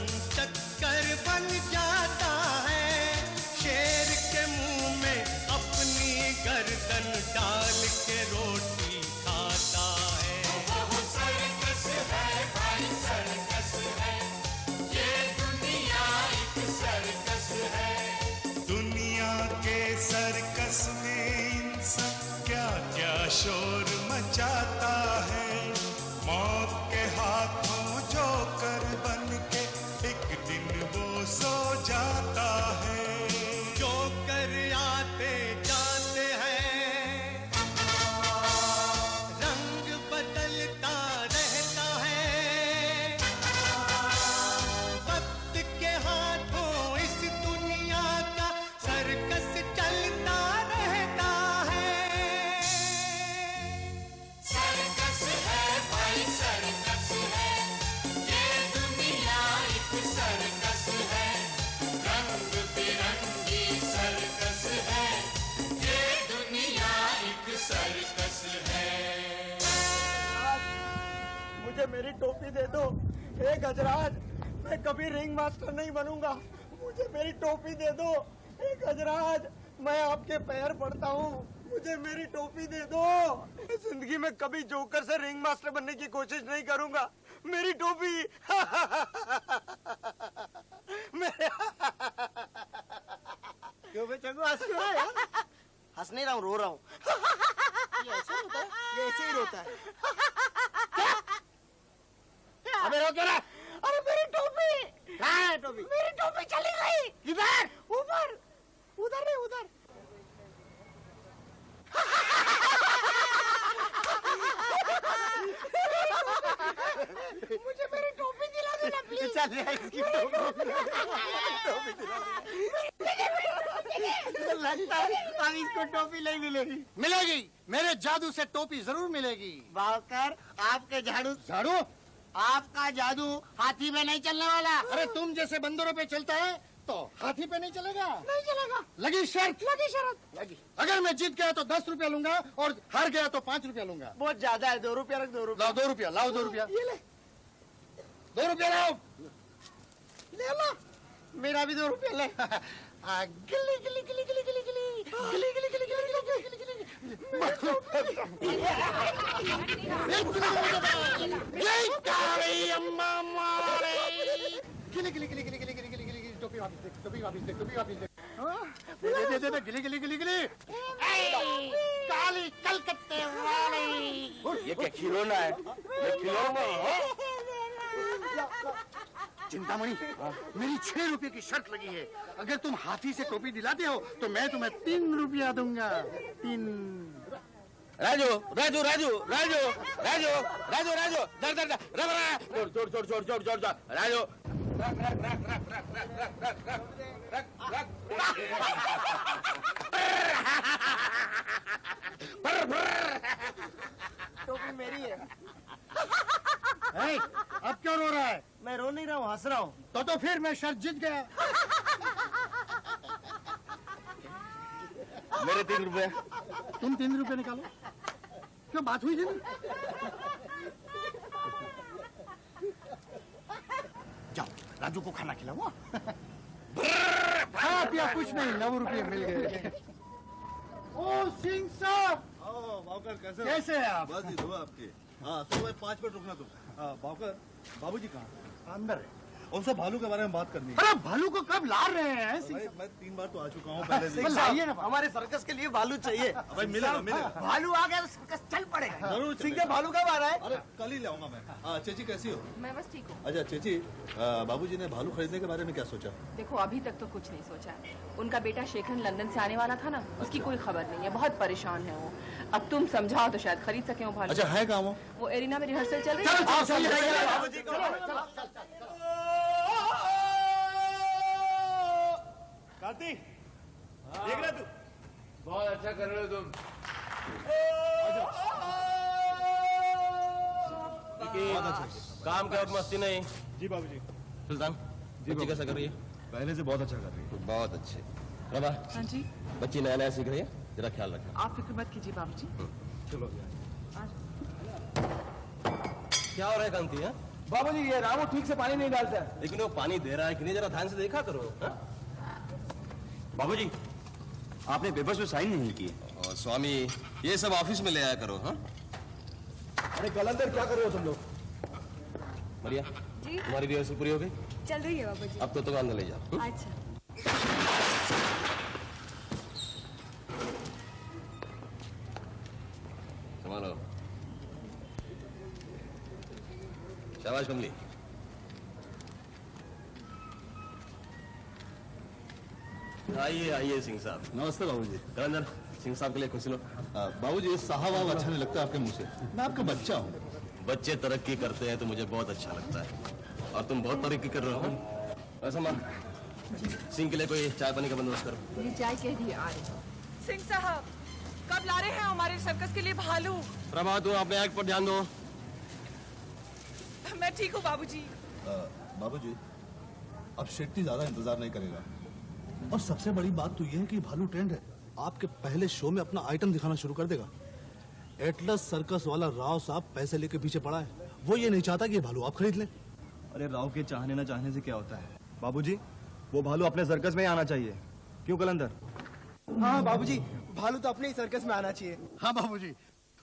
सन टक्कर बन जाता है। शेर के मुंह में अपनी गर्दन डाल के रोटी खाता है। वो सर्कस है भाई, सर्कस है, ये दुनिया एक सर्कस है। दुनिया के सर्कस में इंसान क्या क्या शोर मचाता है। मौत के हाथों जोकर बन के एक दिन वो सो जाता है। जोकर आते जाते हैं, रंग बदलता रहता है। वक्त के हाथों इस दुनिया का सर्कस चलता रहता है। सर्कस है भाई, सर्कस है, ये दुनिया एक सर्कस है। रंग बिरंगी सर्कस है, ये दुनिया एक सर्कस है। मुझे मेरी टोपी दे दो। हे गजराज, मैं कभी रिंग मास्टर नहीं बनूंगा। मुझे मेरी टोपी दे दो। हे गजराज, मैं आपके पैर पड़ता हूँ, मुझे मेरी टोपी दे दो। जिंदगी में कभी जोकर से रिंग मास्टर बनने की कोशिश नहीं करूंगा। मेरी टोपी। क्यों बे चंगू, हंस क्यों रहा है? हंस नहीं रहा हूँ, रो रहा हूँ। ये ऐसे रोता है? ये ऐसे ही रोता है। अबे रो क्यों रहा? अरे मेरी टोपी कहाँ है? टोपी, मेरी टोपी चली गई। किधर? ऊपर, उधर नहीं, उधर। मुझे मेरी टोपी दिला देना प्लीज। चल इसकी टोपी दिला दे। लगता है अब इसको टोपी नहीं मिलेगी। मिलेगी, मेरे जादू से टोपी जरूर मिलेगी। बावकर, आपके झाड़ू झाड़ू? आपका जादू हाथी में नहीं चलने वाला। अरे तुम जैसे बंदरों पे चलता है तो हाथी पे नहीं चलेगा। नहीं चलेगा। लगी शर्त? लगी शर्त। लगी। अगर मैं जीत गया तो 10 रुपया लूंगा और हार गया तो 5 रुपया लूंगा। बहुत ज्यादा है, 2 रुपया रख। 2 रुपया लाओ 2 रुपया, लाओ 2 रुपया। ये ले, 2 रुपया लाओ। ले लो। मेरा भी 2 रुपया ले। गिली गिली गिली गिली गिली गिली गिली गिली गिली गिली गिली गिली। गिली गिली गिली गिली गिली गिली गिली गिली। टोपी वापस दे, टोपी वापस दे, टोपी वापस दे। दे दे दे, गिली गिली गिली गिली। काली कलकत्ते वाली। ये क्या खिलौना है? ये खिलौना है? चिंतामणि, मेरी 6 रुपए की शर्त लगी है। अगर तुम हाथी से टोपी दिलाते हो तो मैं तुम्हें 3 रुपया दूंगा। 3। राजू राजू राजू राजू राजू राजू राजू दर दर दर जोड़ जोड़ जोड़ जोड़ जोड़ जोड़ राजू रख रख रख रख रख रख रख रख रख रख। टोपी मेरी है। अब क्यों रो रहा है? मैं रो नहीं रहा हूँ, हंस रहा हूँ। तो फिर मैं शर्त जीत गया। मेरे 3 रुपए। तुम 3 रुपए निकालो। क्यों, बात हुई थी ना? जाओ राजू को खाना खिलाओ। हाँ पिया कुछ नहीं, 9 रुपये मिल गए। ओ सिंह साहब, कैसे हैं आप? बस दो आपके। हाँ सुबह 5 मिनट रुकना तुम। बावकर, बाबूजी कहाँ? अंदर है। उनसे भालू के बारे में बात करनी है। अरे भालू को कब ला रहे हैं? भाई मैं 3 बार तो आ चुका हूँ पहले से। लाइए ना, हमारे सर्कस के लिए भालू चाहिए। भाई मिलेगा मिलेगा। भालू आ गया तो सर्कस चल पड़ेगा। जरूर सिंह के भालू कब आ रहा है? अरे कल ही लाऊंगा मैं। चेची कैसी हो? मैं बस ठीक हूँ। अच्छा चेची, बाबूजी ने भालू खरीदने के बारे में क्या सोचा? देखो अभी तक तो कुछ नहीं सोचा। उनका बेटा शेखर लंदन से आने वाला था ना, उसकी कोई खबर नहीं है, बहुत परेशान है वो। अब तुम समझाओ तो शायद खरीद सके वो भालू। अच्छा है कहाँ वो एरिना में रिहर्सल चल रही है। कार्तिक, देख रहा तू? बहुत अच्छा कर रहे हो तुम। काम के वक्त मस्ती नहीं। जी बाबूजी। सुल्तान, बच्ची कैसा कर रही है? पहले से बहुत अच्छा कर रही है। बहुत अच्छे। रबा, हाँ जी, बच्ची नया नया सीख रही है, जरा ख्याल रखना। आप फिक्र मत कीजिए बाबूजी। चलो क्या हो रहा है कांति? है बाबूजी ये रामू ठीक से पानी नहीं डालता है। लेकिन वो पानी दे रहा है कि नहीं जरा ध्यान से देखा करो। बाबूजी आपने पेपर्स पे साइन नहीं किए। और स्वामी ये सब ऑफिस में ले आया करो। हाँ अरे कलंदर क्या कर रहे हो तुम लोग? मरिया जी? तुम्हारी रिहर्सल पूरी हो गई? चल रही है बाबूजी। अब तो अंदर ले जाओ। अच्छा। संभालो। शाबाश कमली। आइए आइए सिंह साहब। नमस्ते बाबूजी। कलंदर सिंह साहब के लिए कुछ लो। बाबूजी साहब आप अच्छा नहीं लगता आपके मुंह से। मैं आपका बच्चा हूँ। बच्चे तरक्की करते हैं तो मुझे बहुत अच्छा लगता है और तुम बहुत तरक्की कर रहे हो। ऐसा मां सिंह के लिए कोई चाय पानी का बंदोबस्त करो। ये चाय कह दी आ रही। सिंह साहब कब ला रहे हैं हमारे सर्कस के लिए भालू? प्रभा तुम अपने एक्ट पर ध्यान दो। मैं ठीक हूँ बाबूजी। बाबूजी अब शेट्टी ज्यादा इंतजार नहीं करेगा और सबसे बड़ी बात तो ये है कि भालू ट्रेंड है। आपके पहले शो में अपना आइटम दिखाना शुरू कर देगा। एटलस सर्कस वाला राव साहब पैसे लेके पीछे पड़ा है। वो ये नहीं चाहता कि ये भालू आप खरीद लें। अरे राव के चाहने ना चाहने से क्या होता है बाबूजी, वो भालू अपने सर्कस में ही आना चाहिए। क्यों कलंदर? हाँ बाबूजी, भालू तो अपने ही सर्कस में आना चाहिए। हाँ बाबूजी,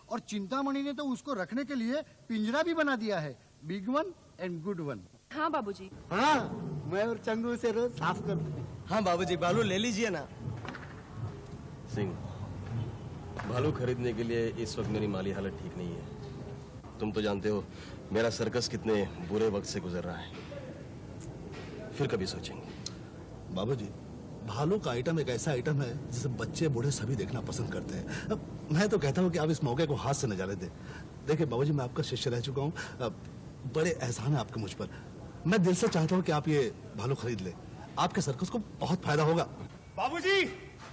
और चिंतामणि ने तो उसको रखने के लिए पिंजरा भी बना दिया है, big one and good one. हाँ बाबूजी। हाँ मैं और चंगू से रोज साफ करते हैं। हाँ बाबूजी, भालू ले लीजिए ना। सिंह भालू खरीदने के लिए इस वक्त मेरी माली हालत ठीक नहीं है। तुम तो जानते हो मेरा सर्कस कितने बुरे वक्त से गुजर रहा है। फिर कभी सोचेंगे। बाबूजी भालू का आइटम एक ऐसा आइटम है जिसे बच्चे बूढ़े सभी देखना पसंद करते हैं। अब मैं तो कहता हूँ कि आप इस मौके को हाथ से न जाने दें। देखिए बाबूजी, मैं आपका शिष्य रह चुका हूँ। बड़े एहसान है आपके मुझ पर। मैं दिल से चाहता हूँ कि आप ये भालू खरीद ले। आपके सर्कस को बहुत फायदा होगा। बाबूजी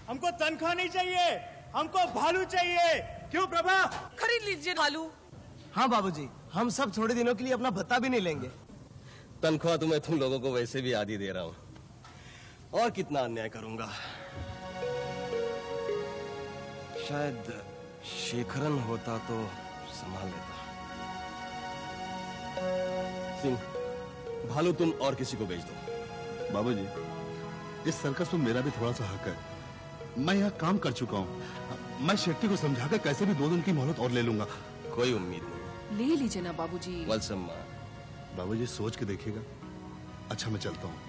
हमको तनख्वाह नहीं चाहिए, हमको भालू चाहिए। क्यों प्रभा? खरीद लीजिए भालू। हाँ बाबूजी, हम सब थोड़े दिनों के लिए अपना भत्ता भी नहीं लेंगे। तनख्वाह तो मैं तुम लोगों को वैसे भी आधी दे रहा हूँ और कितना अन्याय करूंगा। शायद शेखरन होता तो संभाल लेता। सिंह भालू तुम और किसी को बेच दो। बाबूजी इस सर्कस में मेरा भी थोड़ा सा हक है। मैं यहाँ काम कर चुका हूँ। मैं शेट्टी को समझाकर कैसे भी 2 दिन की मोहलत और ले लूंगा। कोई उम्मीद नहीं। ले लीजिए ना बाबूजी। वत्सम बाबूजी सोच के देखिएगा। अच्छा मैं चलता हूँ।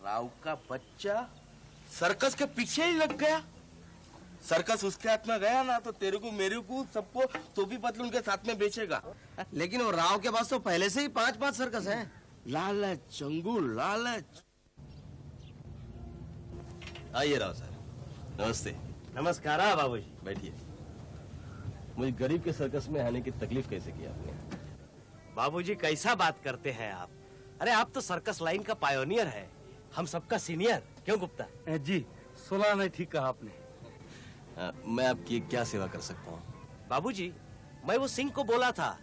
राव का बच्चा सर्कस के पीछे ही लग गया। सर्कस उसके हाथ में गया ना तो तेरे को मेरे को सबको टोपी पतलून के साथ में बेचेगा। लेकिन वो राव के पास तो पहले से ही 5-5 सर्कस हैं। लालच चंगू लालच। आइए राव साहब। नमस्ते। नमस्कार बाबूजी। बैठिए। मुझे गरीब के सर्कस में आने की तकलीफ कैसे की आपने? बाबूजी कैसा बात करते हैं आप? अरे आप तो सर्कस लाइन का पायोनियर है, हम सबका सीनियर। क्यों गुप्ता? जी 16 नहीं ठीक कहा आपने। मैं आपकी क्या सेवा कर सकता हूँ? बाबूजी मैं वो सिंह को बोला था।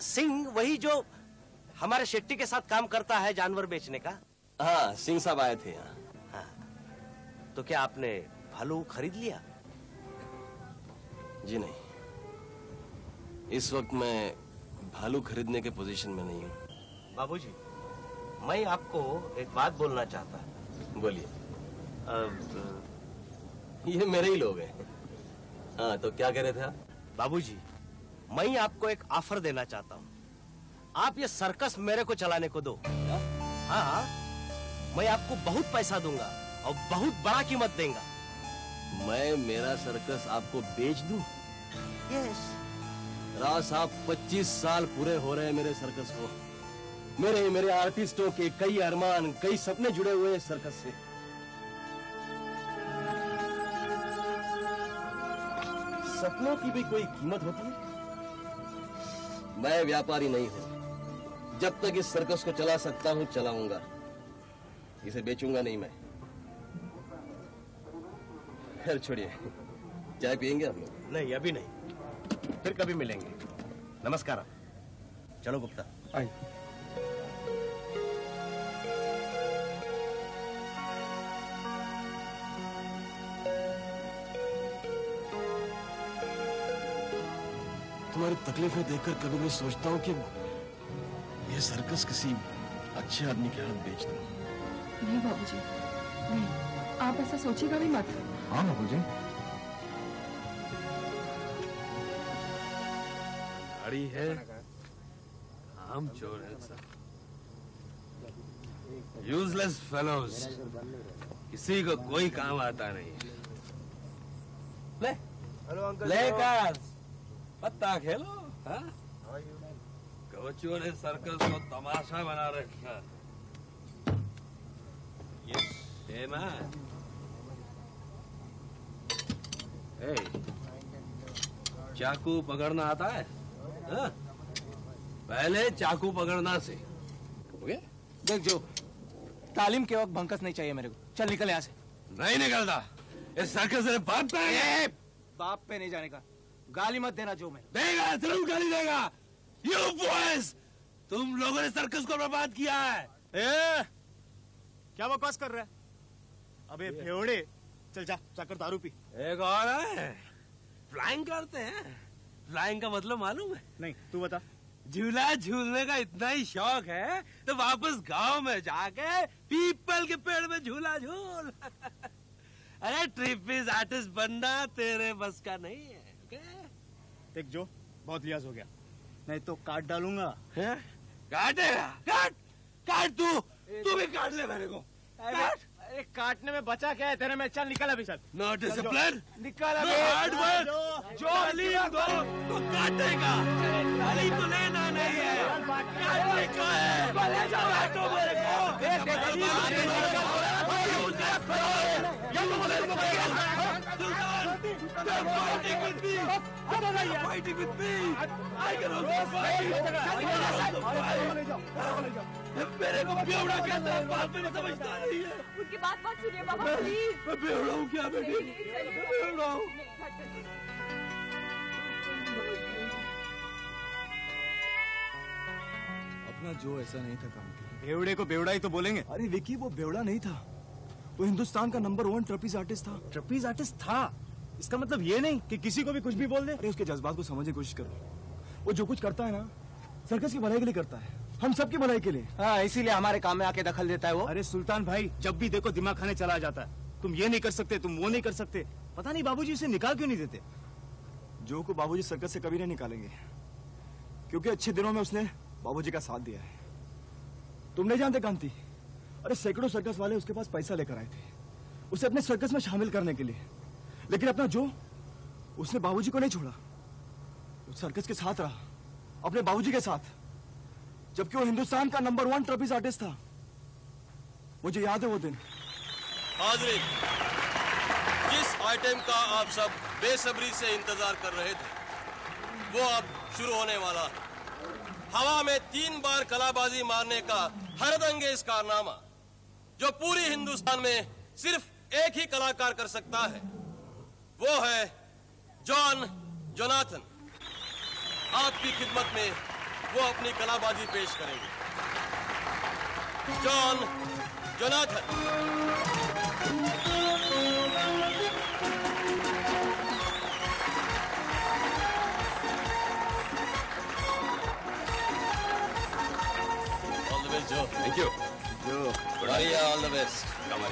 सिंह वही जो हमारे शेट्टी के साथ काम करता है जानवर बेचने का। हाँ सिंह साहब आए थे यहाँ। हाँ। तो क्या आपने भालू खरीद लिया? जी नहीं, इस वक्त मैं भालू खरीदने के पोजीशन में नहीं हूँ। बाबूजी मैं आपको एक बात बोलना चाहता हूँ। बोलिए। ये मेरे ही लोग हैं। हाँ तो क्या कह रहे थे आप? बाबूजी मैं आपको एक ऑफर देना चाहता हूँ। आप ये सर्कस मेरे को चलाने को दो। हाँ मैं आपको बहुत पैसा दूंगा और बहुत बड़ा कीमत देंगे। मैं मेरा सर्कस आपको बेच दूं? यस। राव साहब 25 साल पूरे हो रहे हैं मेरे सर्कस को। मेरे आर्टिस्टों के कई अरमान कई सपने जुड़े हुए हैं सर्कस से। सपनों की भी कोई कीमत होती है? मैं व्यापारी नहीं हूं। जब तक इस सर्कस को चला सकता हूं चलाऊंगा, इसे बेचूंगा नहीं मैं। खैर छोड़िए, चाय पियेंगे हम लोग? नहीं अभी नहीं, फिर कभी मिलेंगे। नमस्कार। चलो गुप्ता। आइए। तुम्हारी तकलीफें देखकर कभी मैं सोचता हूँ कि ये सर्कस किसी अच्छे आदमी के हाथ बेच दूं। नहीं बाबूजी, नहीं, आप ऐसा सोचिएगा भी मत। हाँ बाबूजी। गाड़ी है, हम चोर है सब। यूजलेस फेलोज, किसी को कोई काम आता नहीं। ले, लेकर पत्ता खेलो। हाँ? कोचों ने सर्कस को तमाशा बना रखा। ये शेमा, चाकू पकड़ना आता है? हाँ? पहले चाकू पकड़ना से। ओके? देख जो, तालीम के वक्त भंकस नहीं चाहिए मेरे को। चल निकल यहाँ से। नहीं निकलता। इस सर्कस से बाप पे है। बाप पे नहीं जाने का। गाली मत देना जो। मैं देगा, जरूर गाली देगा। You boys, तुम लोगों ने सर्कस को बर्बाद किया है। क्या बकवास कर रहा है? अबे भेड़े, चल जा, जाकर दारू पी। एक और है, फ्लाइंग करते हैं। फ्लाइंग का मतलब मालूम है? नहीं, तू बता। झूला झूलने का इतना ही शौक है तो वापस गांव में जाके पीपल के पेड़ में झूला झूल। अरे ट्रिपीज आर्टिस्ट बनना तेरे बस का नहीं है। देख जो, बहुत लिहाज हो गया, नहीं तो काट डालूंगा। काटेगा? काट तू भी काट ले मेरे को। अरे काटने में बचा क्या है तेरे में? चल निकल अभी। चल। नो डिसिप्लिन, निकल नो हार्ड वर्क। जो तालीम दो तो काटेगा, तालीम तो लेना नहीं है, काटने का है। काटो मेरे को। They're fighting with me! They're fighting with me! I can also fight! मेरे को बेवड़ा कहता है, बात में नहीं समझता नहीं है। उनकी बात मत सुनिए बाबा, प्लीज। मैं बेवड़ा हूँ क्या बेटी? मैं बेवड़ा हूँ। अपना जो ऐसा नहीं था काम की। बेवड़े को बेवड़ा ही तो बोलेंगे। अरे विकी, वो बेवड़ा नहीं था, वो हिंदुस्तान का नंबर 1 ट्रपीज आर्टिस्ट था। ट्रपीज आर्टिस्ट था, इसका मतलब ये नहीं कि किसी को भी कुछ भी बोल दे। अरे उसके जज्बात को समझने की कोशिश करो। वो जो कुछ करता है ना, सर्कस की भलाई के लिए करता है, हम सबकी भलाई के लिए। हाँ, इसीलिए हमारे काम में आके दखल देता है वो। अरे सुल्तान भाई, जब भी देखो दिमाग खाने चला जाता है। तुम ये नहीं कर सकते, तुम वो नहीं कर सकते। पता नहीं बाबूजी उसे निकाल क्यों नहीं देते। जो को बाबूजी सर्कस से कभी नहीं निकालेंगे, क्योंकि अच्छे दिनों में उसने बाबूजी का साथ दिया है। तुम नहीं जानते कांति, अरे सैकड़ों सर्कस वाले उसके पास पैसा लेकर आए थे उसे अपने सर्कस में शामिल करने के लिए, लेकिन अपना जो, उसने बाबूजी को नहीं छोड़ा। वो सर्कस के साथ रहा, अपने बाबूजी के साथ, जबकि वो हिंदुस्तान का नंबर 1 ट्रपीज आर्टिस्ट था। मुझे याद है वो दिन। हाज़रीन, जिस आइटम का आप सब बेसब्री से इंतजार कर रहे थे, वो अब शुरू होने वाला है। हवा में 3 बार कलाबाजी मारने का हरदंगेज कारनामा, जो पूरी हिंदुस्तान में सिर्फ एक ही कलाकार कर सकता है, वो है जॉन जोनाथन। आपकी खिदमत में वो अपनी कलाबाजी पेश करेंगे। John Jonathan. All the best, Joe. Thank you. Joe. Maria, all the best. Come on.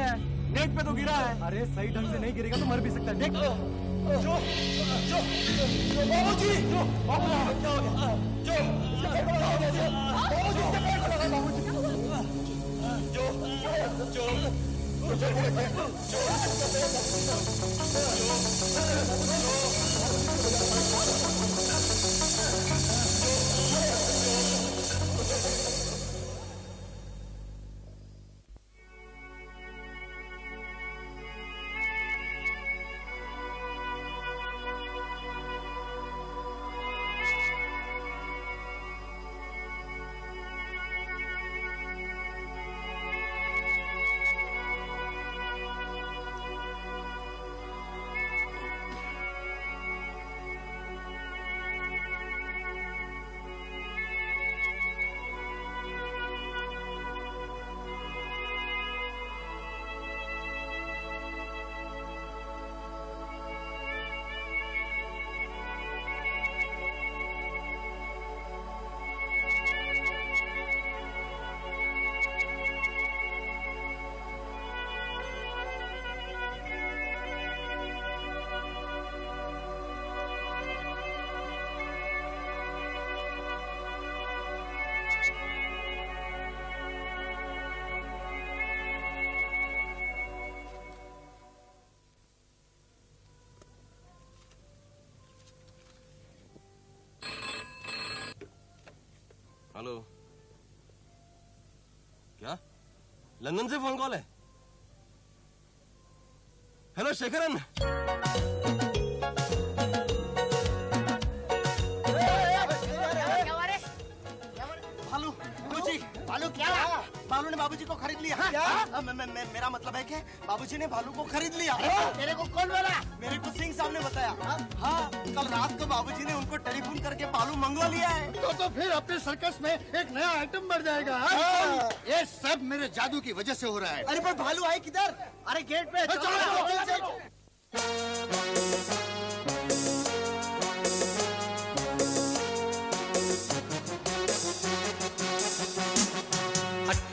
गया है, नेट पे तो गिरा है। अरे सही ढंग से नहीं गिरेगा तो मर भी सकता है। देख बाबूजी, हेलो, क्या लंदन से फोन कॉल है? हेलो शेखरन, भालू क्या? भालू ने बाबूजी को खरीद लिया। मेरा मतलब है कि बाबूजी ने भालू को खरीद लिया। तेरे को कौन बोला? मेरे को सिंह साहब ने बताया। हाँ, कल रात को बाबूजी ने उनको टेलीफोन करके भालू मंगवा लिया है। तो फिर अपने सर्कस में एक नया आइटम बढ़ जाएगा। ये सब मेरे जादू की वजह से हो रहा है। अरे पर भालू है किधर? अरे गेट पे चलो।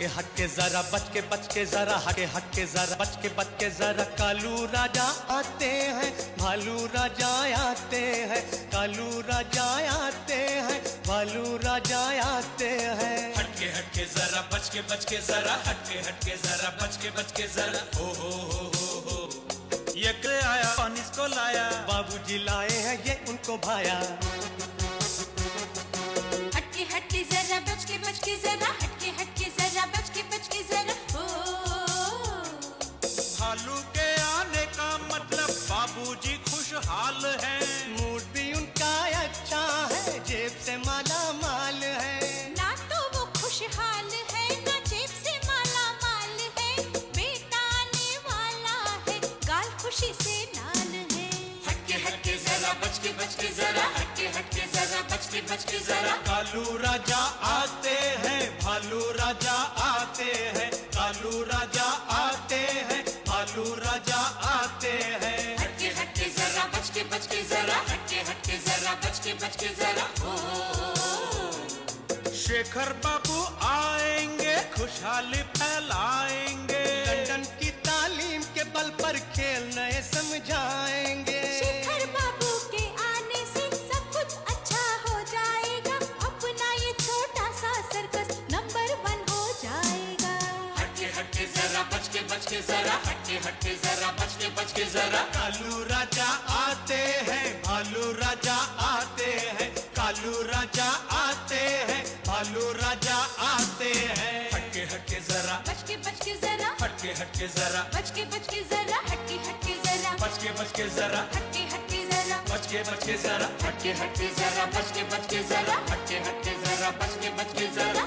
हटके जरा बच के जरा हटके जरा बच के जरा कालू राजा आते हैं, भालू राजा आते हैं, कालू राजा आते हैं, भालू राजा आते हैं। हटके जरा बच के जरा हटके जरा बच के जरा हो ये के आया पानी को लाया, बाबूजी लाए हैं ये उनको भाया। हटके जरा बच के जरा हटके जरा बच के जरा भालू के आने का मतलब बाबूजी खुशहाल है, मूड भी उनका अच्छा है, जेब से माला माल है। ना तो वो खुशहाल है ना जेब से माला माल है, बेटा आने वाला है गाल खुशी से लाल है। हटके जरा बच के जरा हटके जरा बच के जरा कालू राजा आते हैं, भालू राजा आते हैं, कालू राजा आते हैं, भालू राजा आते हैं। हटके जरा बच के जरा हटके जरा बच के जरा शेखर बाबू आएंगे खुशहाली फैलाएंगे, लंदन की तालीम के बल पर खेल नए समझाएंगे। शेखर बाबू के आने से सब कुछ अच्छा हो जाएगा, अपना ये छोटा सा सर्कस नंबर 1 हो जाएगा। हटके जरा बच के जरा हटके जरा बच के जरा कालू राजा आते हैं, भालू राजा आते हैं, कालू राजा आते हैं, भालू राजा आते हैं। हटके जरा बच के जरा हटके जरा बच के जरा हटके जरा बच के जरा हटके जरा बच के जरा हटके जरा बच के जरा हटके जरा बच के जरा